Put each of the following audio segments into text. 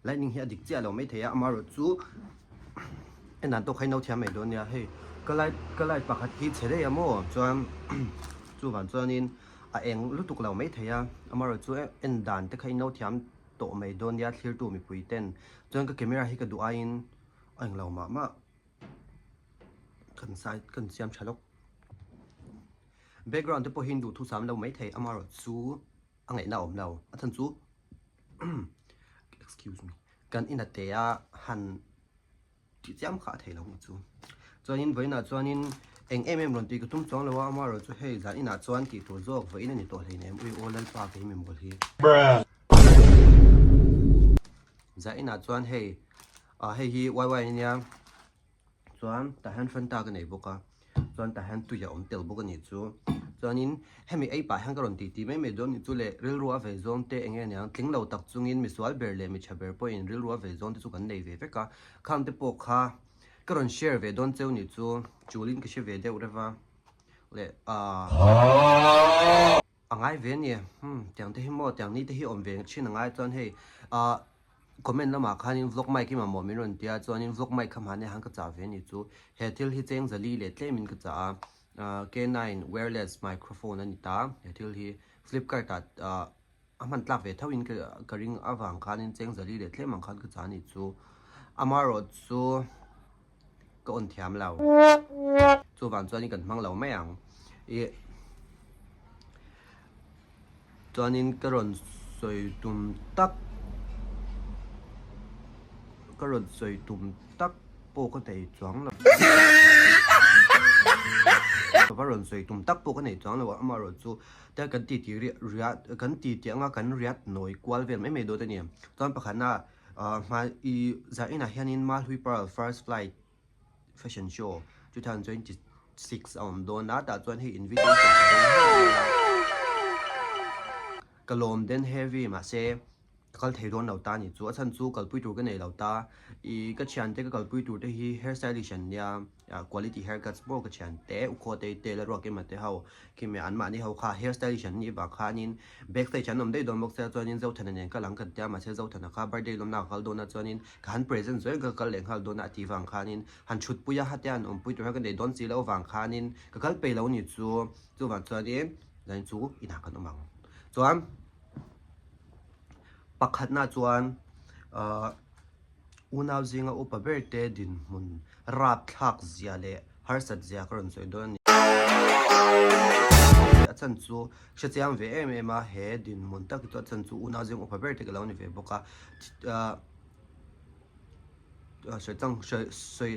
lightning hi adik chia lo mai theya amaro chu enan to khaino thiam mai don ya hei kalai pakhat hi chere amo chuan chu van chuanin a eng lutuk lo mai theya amaro chu en dan te khaino thiam to mai don ya thlir tu mi puiten chuan ka camera hi ka du ain anh lo ma kan sai kan siam chalok background te po hindu thu sam lo mai thei amaro chu angai na om lo athan chu excuse me kan in a te a han ti jam kha thei lo chu chuanin voina chuanin eng em ron ti ka tum chong lo amaro chu hei zan ina chuan ti tu jok voina ni to hlei nem ui olal pa ke mem bol hi za ina chuan hei hei hi wai nia chuan ta han fan ta ka nei boka chuan ta han tu ya om tel boka ni chu chuanin hemi ei pa hang karon ti mai me don ni chu le ril ruwa ve zon te enge nyang tling lo tak chungin mi swal ber le mi chaber po in ril ruwa ve zon te chu kan nei ve veka kham te po kha karon share ve don cheu ni chu chulin ke she ve de ureva le angai ve ni tiang te hi mo tiang ni te hi om ve chin angai chuan hei comment lama khanin vlog mai ki ma mo min ron tia chuanin vlog mai kham hane hang ka cha ve ni chu he thil hi cheng zali le tlemin ka cha K9 wireless microphone ani ta he thil hi Flipkart ta aman tlak ve thawin ka ring awang khanin cheng zali le tlem ang khan ka cha ni chu amaro chu ka on thiam lo chu van chuanin kan hmang lo mai ang chuanin karon soi tum tak karon soi tum tak po ko tei chuang lo karon soi tum tak po ko nei chuang lo amaro chu ta kan ti riat kan ti anga kan riat noi kwal vel mai do ta ni chuan pakhana ma I za ina hianin ma hui pearl first flight fashion show 2026 don na ta chuan hi invitation kalom den heavy ma se kal thei don lo ta ni chu achan chu kalpui tur ka nei lo ta I ka chian te ka kalpui tur te hi hair stylish an ya quality haircuts bo ka chian te u kho te te la ro ke ma te hau ki me an ma ni hau kha hair stylish an ni ba kha nin backstage an nom dei don mok se chuanin zo thana nen ka lang kan tia ma se zo thana kha birthday lom na khal don na chuanin ka han present zoi ka kal leng hal don na ti wang kha nin han chut puya hatian pui tur ka nei don chi lo wang kha nin ka kal pe lo ni chu wang chuanin zain chu ina kan omang chuan pakhat na chuan unaw zinga upa berte din mun rap thak zia le harsat zia karon soi don achan chu shechiang ve em a he din mun tak to achan chu unaw zing upa berte ka lo ni ve boka shechiang soi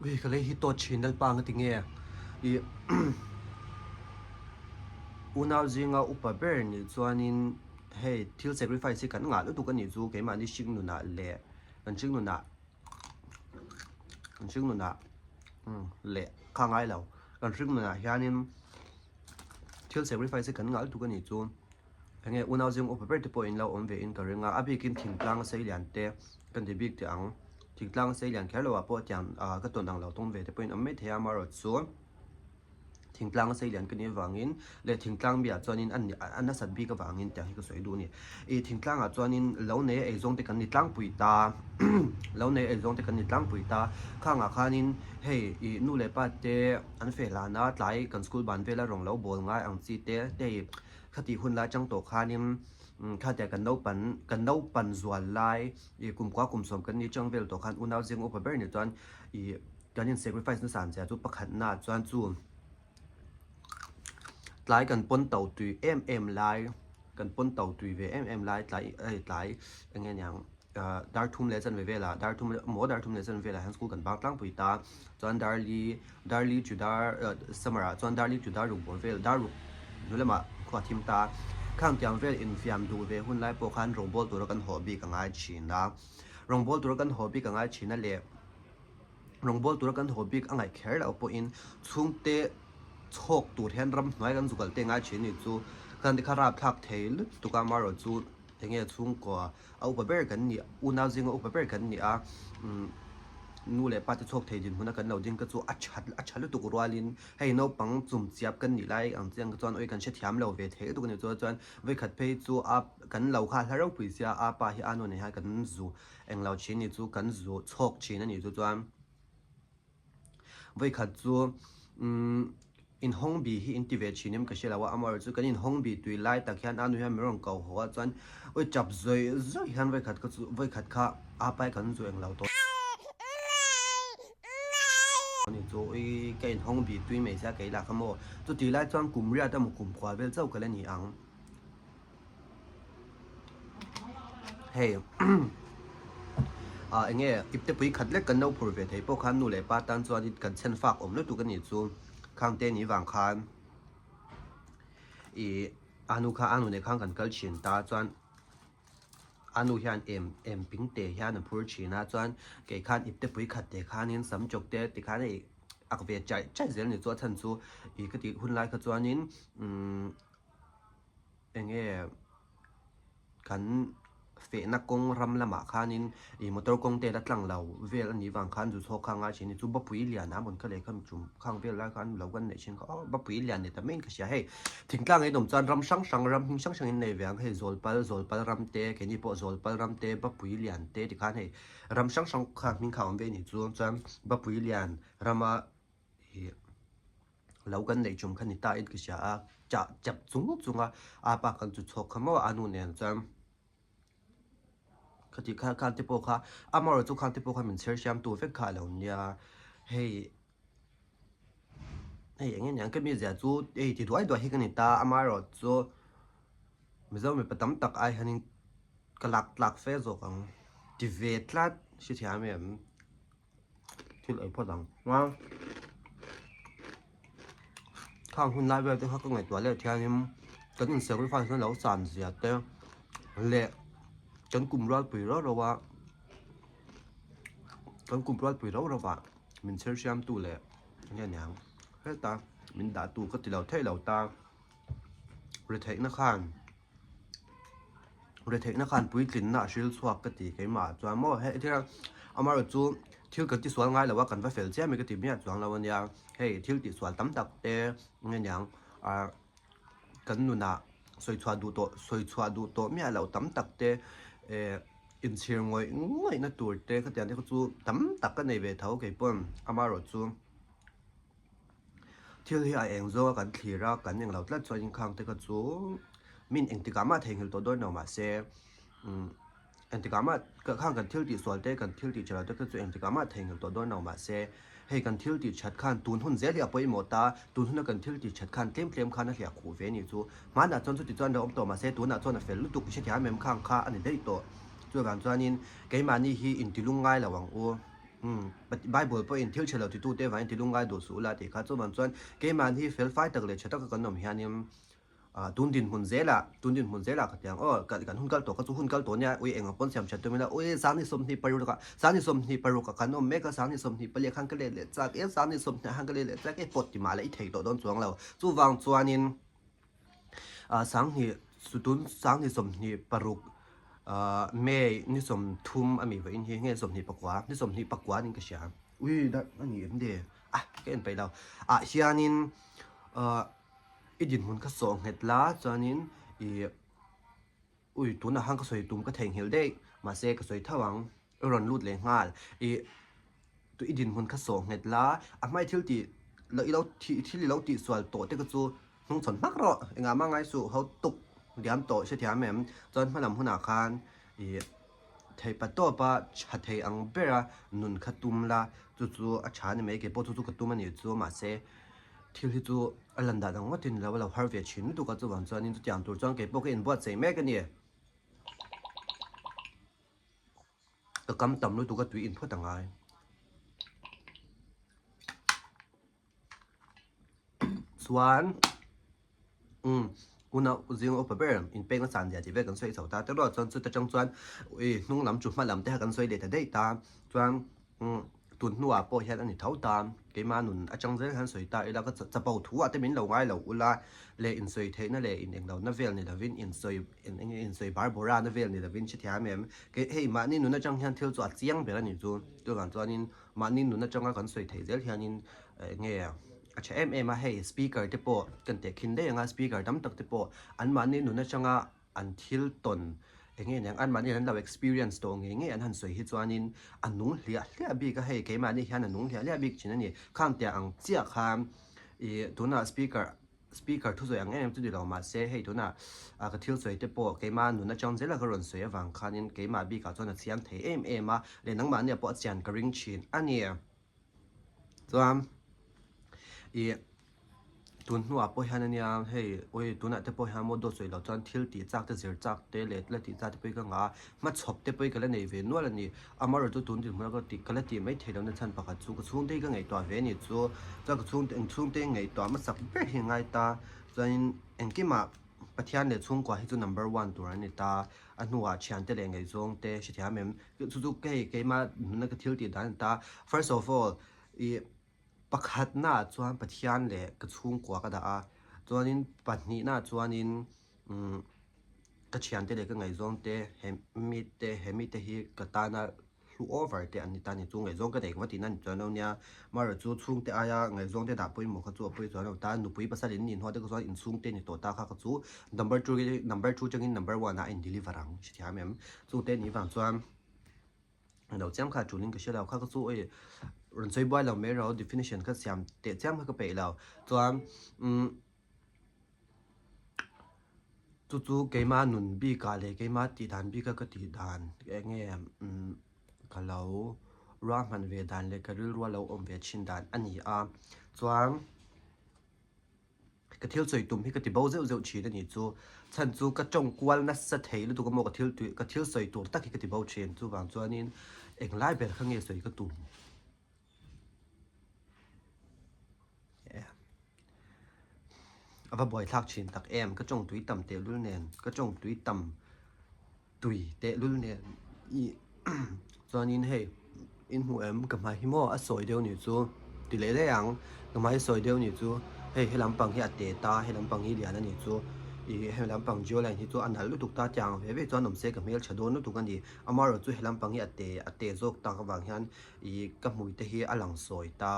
we ka le hi to chinal pa nga tinge I unaw zinga upa ber ni chuanin hey thil sacrifice kan nga lu tu kan ni chu ke ma ni sing nu na le kan sing nu na le khangai lo kan sing nu na hianin thil sacrifice kan nga lu tu kan ni chu ange unaw jing of birthday point lo on ve in ka ringa abikin thingtlang sei lian te kan de big te ang thingtlang sei lian khelo a po tiam ka ton dang lo tong ve te point amme thea maro chu thingtlang sei lian kani wangin le thingtlang bia chuanin an na sat bi ka wangin ta hi ka soi du ni e thingtlang a chuanin lo ne e zong te kan ni tlang pui ta lo ne e zong te kan ni tlang pui ta khanga khanin hei I nu le pa te an fe la na tlai kan school ban vela rong lo bol ngai ang chi te khati hun la chang to khanin kha te kan no pan zual lai I kum kwa kum som kan ni chang vel to khan unaw jing over ber ni chuan I kanin sacrifice nu san cha chu pakhat na chuan chu tlai kan pon tau tui lai kan pon tau tui ve lai tlai ange nyang dar thum le chan ve vela dar thum le chan vela han school kan bang tlang pui ta chuan darli chu dar samara chuan darli chu dar ru bol vel dar ru nulema khwa thim ta khang tiang vel in fiam du ve hun lai po khan rong bol tur kan hobby ka ngai china rong bol tur kan hobby ka ngai china le rong bol tur kan hobby angai kher la po in chung te chok tur hen ram noi kan zugal te nga chin ni chu kan de kharap thak theil tuka maro chu tenge chung ko au pa ber kan ni unaw jing au pa ber kan ni a nu le pa te chok thei din huna kan lo ding ka chu a chat lu tu rualin hei no pang zum chiap kan ni lai ang chiang chuan oi kan she thiam lo ve the tu kan chuan ve khat phei chu a kan lo kha hlarau pui sia a pa hi anu ne ha kan zu eng lo chin ni chu kan zu chok chin ani chu chuan ve khat chu in hong bi hi intive chinim ka shelawa amar chu kan in hong bi tui lai tak hian anu hian merong kau ho chuan oi chap zoi hian ve khat ka chu ve khat kha a pai kan zu eng lo to你做一个红笔对美下给啦，咁么做地来装古日都冇古话俾走个咧你昂，嘿，anh nghe ít tế bấy khát lek cần đâu phù về thấy bốc khăn nụ lệ ba tan cho đi cần chân phạc ổn lúc tụ cái nhị chu khang tên nhị vàng khăn ý anu kha anu này khang cần cất chuyện ta chọn anu hian em ping tệ hian là phur chuyện na chọn cái khăn ít tế bấy khát để khăn nên sắm chục tệ thì khăn này ác về chạy dễ này cho thân chu ý cái tí hun lại cái chọn nên anh nghe cần phê nắc công ram la mà khanin i motor công te dat lang lo vel ani wang khan ju chok khanga chini chu bapui lian na mon khale kham chum khang vel la khan lo gan nei chin kha bapui lian ne ta main ka sia he thingtlang ei dom chan ram sang ram hing sang in nei wang he zol pal ram te ke ni po zol pal ram te bapui lian te ti khan he ram sang kha min khawm ve ni chu chan bapui lian rama hi lo gan nei chum khan ni ta in ka sia a cha chap chunga a pa kan chu chok khamo anu nen chanคดีข้าที่พวกข้าอามอร์จุข้าที่พวกข้ามันเชื่อชมตัวเฟกข้าแล้วเนี่ยเฮ้อย่างเงี้ยก็มีเสียจูที่ตัวไอ้ตัวเฮกันนี่ตาอามอร์จูไม่รู้มีประจำตักไอ้ฮันนี่กลักเฟซของที่เวทลัดชิที่หามีที่ไอ้พอดังว่าข้างหุ่นไล่เวลที่เขาก็ไงตัวเล็กที่อันนี้ก็ต้องเสียไปฟังฉันแล้วสั่นเสียเต้เละ chân cùng loạt bụi đó rồi bạn chân cùng loạt bụi đó rồi bạn mình sẽ xem tủ lệ nghe nhàng hết ta mình đã tủ cái tiểu thấy lẩu ta rồi thấy nó khan bụi kín nã xíu xoạc cái tí cái mà cho mò hết thế là ông mà chú thiếu cái tí xoắn ngay làว่าcần phải phèn chế mấy cái tí miết choáng là vấn đề hey thiếu tí xoắn tắm đặc tê nghe nhàng cần nụ nà xoay xoa đủ tổ miết lẩu tắm đặc tê in chiang ngồi na tur te cái tiền đấy có chú tắm tắc cái này về thấu cái bom ama rồi chú thiếu hi ai anh zo kan thli ra kan yang lo tlat cho in khang te ka chú min eng ti kama theng hil to doi no ma se eng ti kama ka khang kan thil ti swal te kan thil ti chala te ka chu eng ti kama theng hil to doi no ma se hei kan thil ti chat khan tun hun zel ya poi mota tun hun kan thil ti chat khan tlem khan a hlia khu ve ni chu ma na chon chu ti chon da om to ma se tu na chon a fel lu tu ki thia mem khang kha ani dei to chu gan chuanin ke ma ni hi in ti lungai lawang u Bible po in thil chelo ti tu te wa in ti lungai do su la ti kha chu man chuan ke man hi fel fai tak le chata ka kan nom hianim tun din hun zela ka tiang kan hun kal to ka chu hun kal to nya ui eng pon siam chat to mila ui sani som ni paru ka kan om me ka sani som ni pale khang ka le chak e sani som na hang ka le chak e pot ti ma le thei to don chuang lo chu wang chuanin sang ni som ni paru me ni som thum ami wa in hi nge som ni pakwa ni ka sha ui da ani em de ke en pai lo hianin idin mun ka song het la chuanin ui tuna hang ka soi tum ka theng hil dei ma se ka soi thawang ron lut le ngal tu idin mun ka song het la mai thil ti lo thil lo ti swal to te ka chu nung chon mak ro enga ma ngai su ho tuk diam to se thiam mem chon manam huna khan thei pa to pa cha thei ang bera nun khatum la chu a chhan me ke po chu ka tum ani chu ma se thil hi chu alanda dang watin lo har ve chin tu ka chu wan chuan in chu tiang tur chuan ke po ke in buat chei me ka ni ka kam tam lu tu ka tui in photangai chuan una uzing opa ber in peng san dia ti ve kan soi chau ta te ro chuan chu ta chang chuan nung lam chu ma lam te kan soi de ta dei ta chuan tuần nua po hian ani thau tam keima nun achang zel han soi ta ila ka chapau thu ate min lo ngai lo ula le in soi theina le in englo na vel ni davin in soi barbora na vel ni davin chi thia mem ke hei ma ni nun achang hian thil chu a chiang bela ni chu tu kan chuanin ma ni nun achang a kan soi thei zel hianin nge acha em a hei speaker te po kan te khin de nga speaker dam tak te po an ma ni nun achanga an thil ton nghe nhang an mani han lo experience to nghe an han soi hi chuanin anung hlia bi ka hei ke mani hian anung hlia bi chin ani khang te ang chia kham I tuna speaker thu zoi ang em tu di lo ma se hei tuna a ka thil soi te po ke ma nu na chang zela ka ron soi awang khanin ke ma bi ka chona chiang the em a le nang ma ne po chian ka ring chin ani chuan I tuần nua po han ania hei oi tuna te po han mo do soi lo chan thil ti chak te zir chak te le ti cha te po ka nga ma chhop te po ka la nei ve nual ani amar tu tun din ma ka ti kala ti mai thelo na chan pakha chu ka chung te ka ngai to ve ni chu cha ka chung te ngai to ma sak ber hi ngai ta chuan engki ma pathian le chung kwa hi chu number 1 tur ani ta anua chian te le ngai zong te shi thia mem chu ke ma na ka thil ti dan ta first of all pakhat na chuan pathian le ka chhung kwa ka da a chuanin pahnih na chuanin ka chian te le ka ngai zong te hemi te hi ka ta na hlu over te ani ta ni chu ngai zong ka dei wati nan chuan nia mar chu chung te aya ngai zong te da pui mo kha chu pui chuan ta nu pui pasalin nin ho te ko chuan in chung te ni to ta kha ka chu number 2 changin number 1 a in deliver ang chi thia mem chu te ni wang chuan lo cham kha chuling ka shela kha ka chu oi run soi boy lo me ro definition ka siam te cham ka pe lo chuan chu ke ma nun bi ka le ke ma ti dan bi ka ti dan nge ka lo ra man ve dan le ka ril ro lo om ve chin dan ani a chuan ka thil soi tum hi ka ti bo zeu chi ni chu chan chu ka chong kwal na sa thei lu tu ka mo ka thil soi tur tak ka ti bo chen chu wang chuanin eng lai ber kha nge soi ka tum ava boy thak chin tak em ka chong tui tam te lul nen ka chong tui tam tui te lul nen I chuanin hei in hu em ka mai hi mo a soi deu ni chu ti le le ang ka mai soi deu ni chu hei helam pang hi ate ta helam pang hi lian ani chu I helam pang jo lai hi chu an hal lu tuk ta chang ve chuan nom se ka mel chadon lu tuk ani amaro chu helam pang hi ate zok ta ka wang hian I ka mui te hi alang soi ta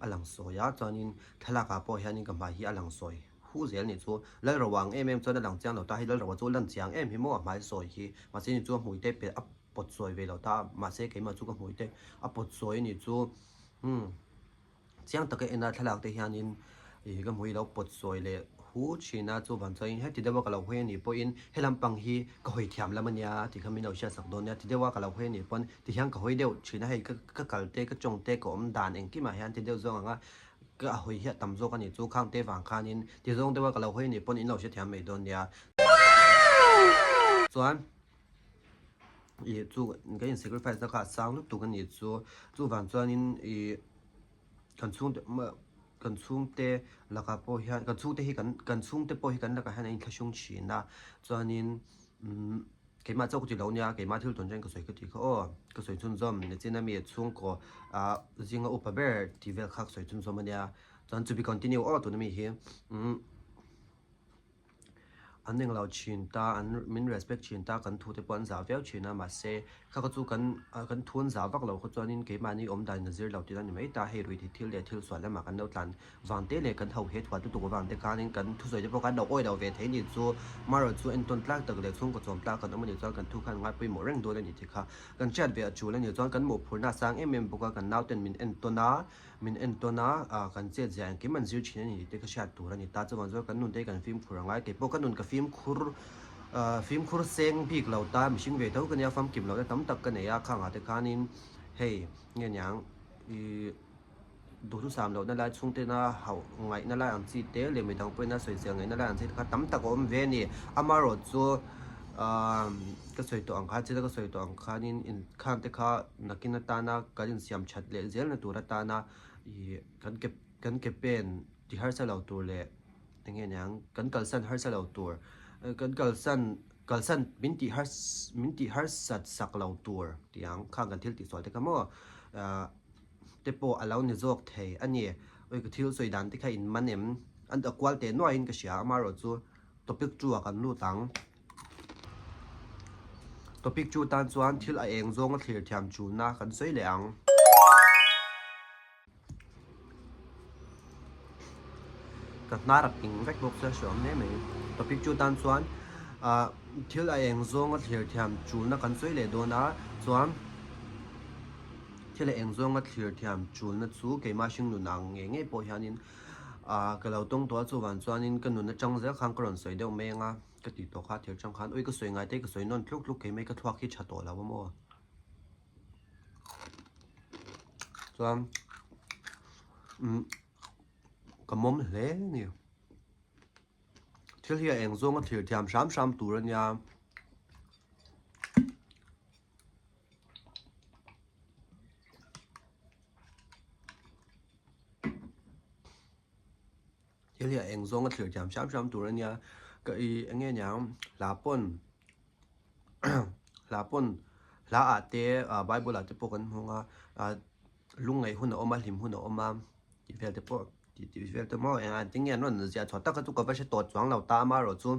alang soya chuanin thalaka po hian ka mai hi alang soi hu zel ni chu lal rawang em chuan lang chang lo ta hi lal rawa chu lan chiang em hi mo a mai soi hi ma se ni chu mui te pe a pot soi ve lo ta ma se ke ma chu ka mui te a pot soi ni chu chiang ta ke ena thalak te hianin ka mui lo pot soi le hu china chu ban chain he ti dewa ka lo hwe ni po in helam pang hi ka hoi thiam lamania ti khamin au sha sak don ya ti dewa ka lo hwe ni pon ti hyang ka hoi deu china hei ka kal te ka chong te ko om dan eng ki ma hian ti deu zong anga ka hoi hi tam zo ka ni chu khang te wang khanin ti zong dewa ka lo hwe ni pon in lo sha thiam me don ya chuan I chu ga in sacrifice da ka sang lu tu kan ni chu van chuan in kan chung te laka po hian kan chung te hi kan chung te po hi kan laka han in thlasung china chuanin ke ma chau ti lo nia ke ma thil ton jeng ka soi ka ti kho ka soi chun zom ne china mi chung ko a zinga upa ber ti vel khak soi chun zom ania chuan to be continue to na mi hi an ning lo chin ta an min respect chin ta kan thu te pon za vel china ma se kha ka chu kan thun za vak lo kho chuanin ke mani om dan nazir lo ti dan mai ta hei rui thi thil le thil swal ma kan lo tlan wang te le kan ho he thwa tu wang te kanin kan thu soi te po kan do oi do ve the ni chu maro chu en ton tlak tak le chung ko chom tlak kan amani chuan kan thu khan ngai pui mo reng do le ni thi kha kan chat ve chu le ni chuan kan mo phurna sang em boka kan nau ten min en tona kan che jang ke man zir chin ni te ka sha tur ani ta chuan zo kan nun te kan film khuranga ke po kan nun ka film khur seng bik lo ta mihring ve tho kan ya fam kim lo ta tam tak kan ya khanga te khanin hei nge nyang I du tu sam lo na lai chung te na hau ngai na lai ang chi te le mi dang pe na soi seng ngai na lai ang chi kha tam tak om ve ni amaro chu ka soi to ang kha chi ka soi to ang khanin in khang te kha nakina ta na karin siam chat le zel na tur ta na I kan ke pen ti har sa lo tur le nge nyang kan kalsan har sa lo tur kan kalsan minti har sat sak lo tur tiang khang kan thil ti sol te ka mo te po alo ni zok thei ani oi ka thil soi dan te kha in manem an da kwal te no in ka sia amaro chu topic chu kan lu tang topic chu tan chuan thil a eng zong a thlir thiam chu na kan soi le ang ka narak ing vek bok sa shom ne me topic chu tan chuan thil a eng zong a thlir thiam chu na kan soi le do na chuan thil a eng zong a thlir thiam chu na chu ke ma hring nu nang nge nge po hianin ka lo tong to chu wan chuanin kan nu na chang zel khang kron soi deuh me nga ka ti to kha thir chang khan oi ka soi ngai te ka soi non thluk thluk ke me ka thuak hi tha to lo mo chuan ka mom hle ni thil hi a eng zong a thlir thiam sham sham tur ania thil hi a eng zong a thlir thiam sham sham tur ania ka I enge nyang la pon la pon la a te bible a te po kan hunga lungai hun a oma hlim hun a oma ti vel te po ti vel te mo en ting yan non zia thota ka tu ka ba she tot chuang lo ta ma ro chu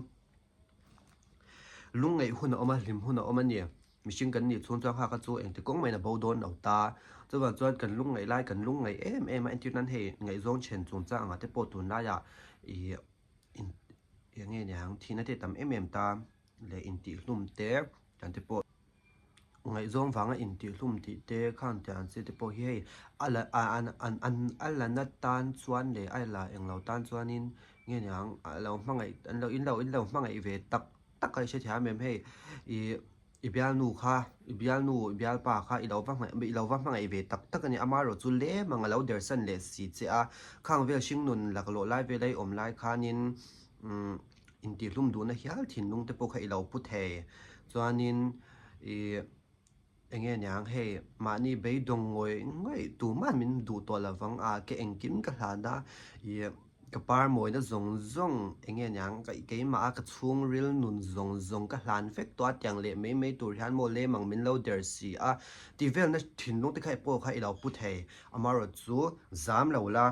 lungai hun a oma hlim hun a oma ni mihring kan ni chhun chuang kha ka chu eng te kong mai na bo don lo ta chuan chuan kan lungai lai kan lungai em em a entir nan he ngai zong chen chung cha anga te po tun la ya I enge nyang thina te tam em em ta le in ti hlum te kan te po ngai zong wanga in ti hlum ti te khan tian se te po hi ala ala na tan chuan le ai la eng lo tan chuanin nge nyang lo hmangai an lo in lo hmangai ve tak tak ai se thia mem he I bial nu kha I bial pa kha I lo wa hmangai ve tak tak ani amaro chu le manga lo der san le si che a khang vel hring nun lak lo lai ve lai om lai khanin in ti hlum du na hial thin nung te po kha I lo pu the chuanin enge nyang he mani bei dong ngoi tu man min du to lawang a ke engkim ka hlana ka par moi na zong enge nyang ke ma ka chung ril nun zong ka hlan fek to atyang le me tur hian mo le mang min lo der si a ti vel na thin nung te khai po kha I lo pu the amaro chu zam lo la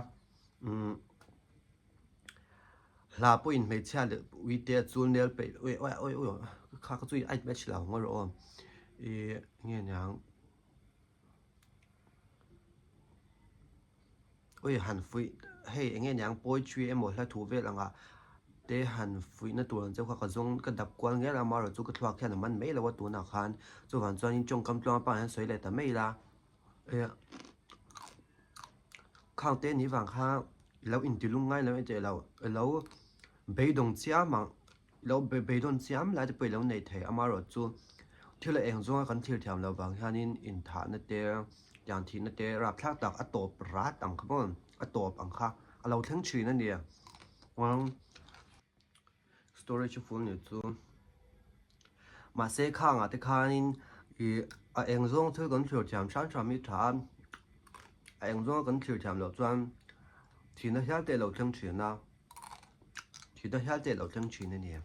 la po in me cha le wi te chu nel pe oi kha ka chu ai match la ngor o nghe nhàng ôi hàn phui hey nghe nhàng poetry em một là thú vị là ngà để hàn phui nó tuần cho các giống cái đặc quan nghe là mà rồi chú cái thoại khen là mình mấy là what tuần nào khan cho hoàn toàn trong cầm trong bao nhiêu sấy lại tầm mấy là khang tên như vàng khang lâu in từ lúc ngay lâu chơi lâu bây đồng chiam mà lâu bây đồng chiam lại bây lâu này thấy mà rồi chú thil la eng zonga kan thil thiam lo wang hianin in tha na te yang thi na te rap thak tak atop rat ang khamon atop ang kha alo thleng thin na nia wang storage full ni chu ma se khang a te khanin a eng zong thil kan thil thiam shan mi tha a eng zong kan thil thiam lo chuan thi na hial te lo thleng thin na thi na hial te lo thleng thin na nia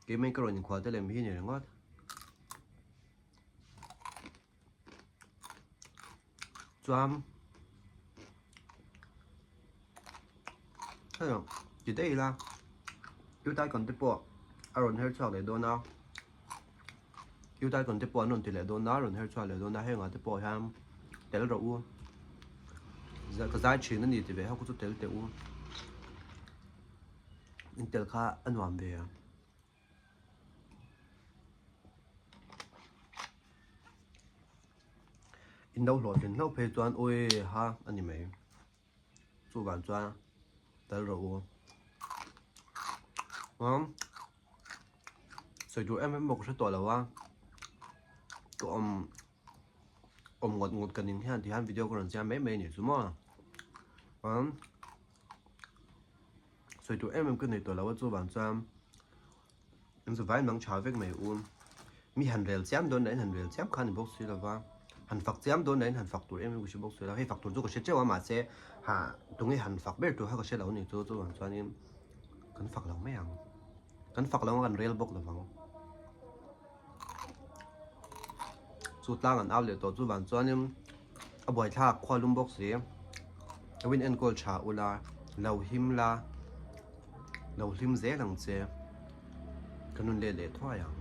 cái mấy cái rồi nhìn khoa tới làm gì này ngót choam thấy không chỉ đây là yêu tay còn tiếp bộ rồi hết cho lại đôi nào yêu tay còn tiếp bộ luôn thì lại đôi nào rồi hết cho lại đôi nào hay ngã tiếp bộ ham để rồi uống giờ cái giá trị nó gì thì về học chút để uống Intel khá ăn hoàn về in đâu lọt đến lâu phê toán ôi ha anh em mấy số bản toán tới rồi không sử dụng em một số tuổi là wa có ngột cần những hàng thì hàng video còn xem mấy nhỉ đúng không không sử dụng em cái này tuổi là số bản toán em sẽ vay nắng cháo với mày uống mi hành rèl xem đôi đấy hành rèl xem khăn bốc xí là wa hành phật xem đôi đấy hành phật tuổi em cũng bốc xí là hay phật tuổi cũng sẽ chơi mà sẽ ha đúng cái hành phật biết tuổi hay có sẽ lâu này số bản toán em cần phật lâu mấy hàng cần phật lâu gần rèl bốc là vắng số tăng ăn ao để tổ số bản toán em buổi thác khoa lum box gì win and goal cha ula lâu him la lâu him dễ lằng chế kanun lệ lệ thôi à